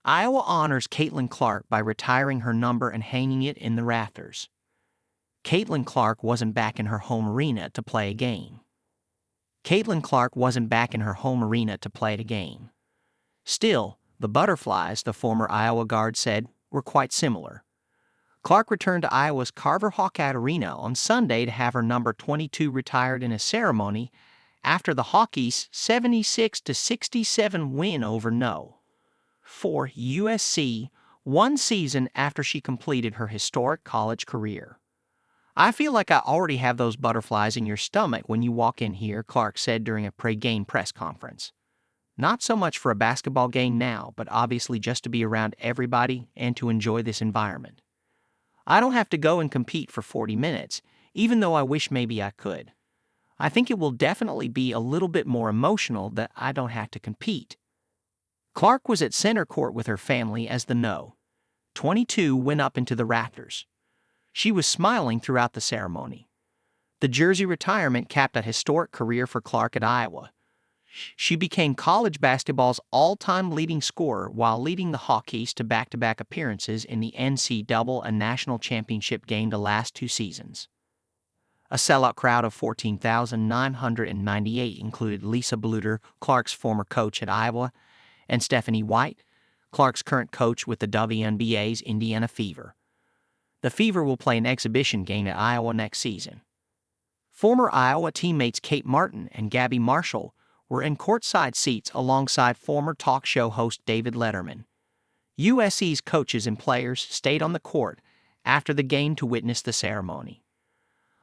Iowa honors Caitlin Clark by retiring her number and hanging it in the rafters. Caitlin Clark wasn't back in her home arena to play a game. Caitlin Clark wasn't back in her home arena to play a game. Still, the Butterflies, the former Iowa guard said, were quite similar. Clark returned to Iowa's Carver-Hawkeye Arena on Sunday to have her number 22 retired in a ceremony after the Hawkeyes' 76-67 win over No. 4 USC, one season after she completed her historic college career. "I feel like I already have those butterflies in your stomach when you walk in here," Clark said during a pre-game press conference. "Not so much for a basketball game now, but obviously just to be around everybody and to enjoy this environment. I don't have to go and compete for 40 minutes, even though I wish maybe I could. I think it will definitely be a little bit more emotional that I don't have to compete." Clark was at center court with her family as the No. 22 went up into the rafters. She was smiling throughout the ceremony. The jersey retirement capped a historic career for Clark at Iowa. She became college basketball's all-time leading scorer while leading the Hawkeyes to back-to-back appearances in the NCAA and national championship game the last 2 seasons. A sellout crowd of 14,998 included Lisa Bluter, Clark's former coach at Iowa, and Stephanie White, Clark's current coach with the WNBA's Indiana Fever. The Fever will play an exhibition game at Iowa next season. Former Iowa teammates Kate Martin and Gabby Marshall were in courtside seats alongside former talk show host David Letterman. USC's coaches and players stayed on the court after the game to witness the ceremony.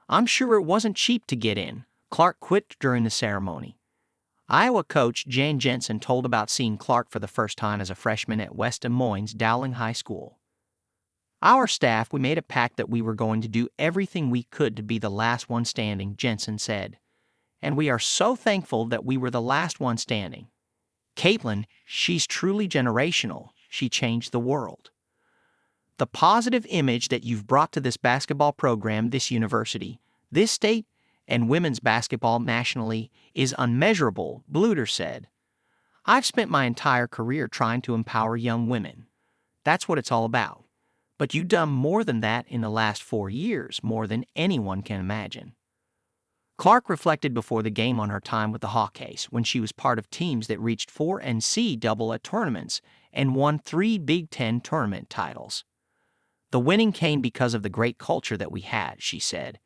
"I'm sure it wasn't cheap to get in," Clark quipped during the ceremony. Iowa coach Jan Jensen told about seeing Clark for the first time as a freshman at West Des Moines Dowling High School. "Our staff, we made a pact that we were going to do everything we could to be the last one standing," Jensen said. "And we are so thankful that we were the last one standing. Caitlin, she's truly generational. She changed the world. The positive image that you've brought to this basketball program, this university, this state, and women's basketball nationally is unmeasurable," Bluter said. "I've spent my entire career trying to empower young women. That's what it's all about. But you've done more than that in the last 4 years, more than anyone can imagine." Clark reflected before the game on her time with the Hawkeyes when she was part of teams that reached 4 NCAA tournaments and won 3 Big Ten tournament titles. "The winning came because of the great culture that we had," she said.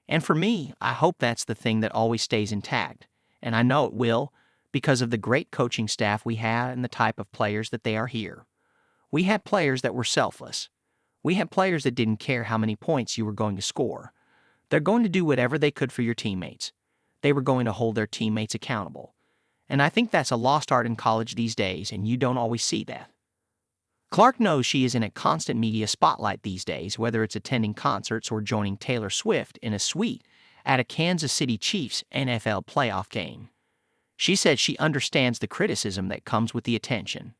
"And for me, I hope that's the thing that always stays intact, and I know it will because of the great coaching staff we have and the type of players that they are here. We had players that were selfless. We had players that didn't care how many points you were going to score. They're going to do whatever they could for your teammates. They were going to hold their teammates accountable. And I think that's a lost art in college these days, and you don't always see that." Clark knows she is in a constant media spotlight these days, whether it's attending concerts or joining Taylor Swift in a suite at a Kansas City Chiefs NFL playoff game. She said she understands the criticism that comes with the attention.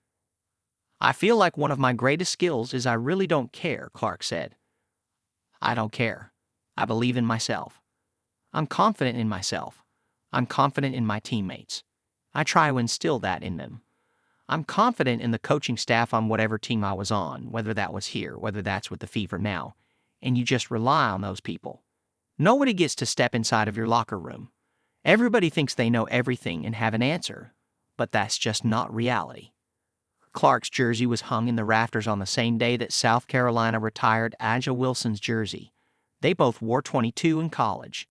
"I feel like one of my greatest skills is I really don't care," Clark said. "I don't care. I believe in myself. I'm confident in myself. I'm confident in my teammates. I try to instill that in them. I'm confident in the coaching staff on whatever team I was on, whether that was here, whether that's with the Fever now, and you just rely on those people. Nobody gets to step inside of your locker room. Everybody thinks they know everything and have an answer, but that's just not reality." Clark's jersey was hung in the rafters on the same day that South Carolina retired A'ja Wilson's jersey. They both wore 22 in college.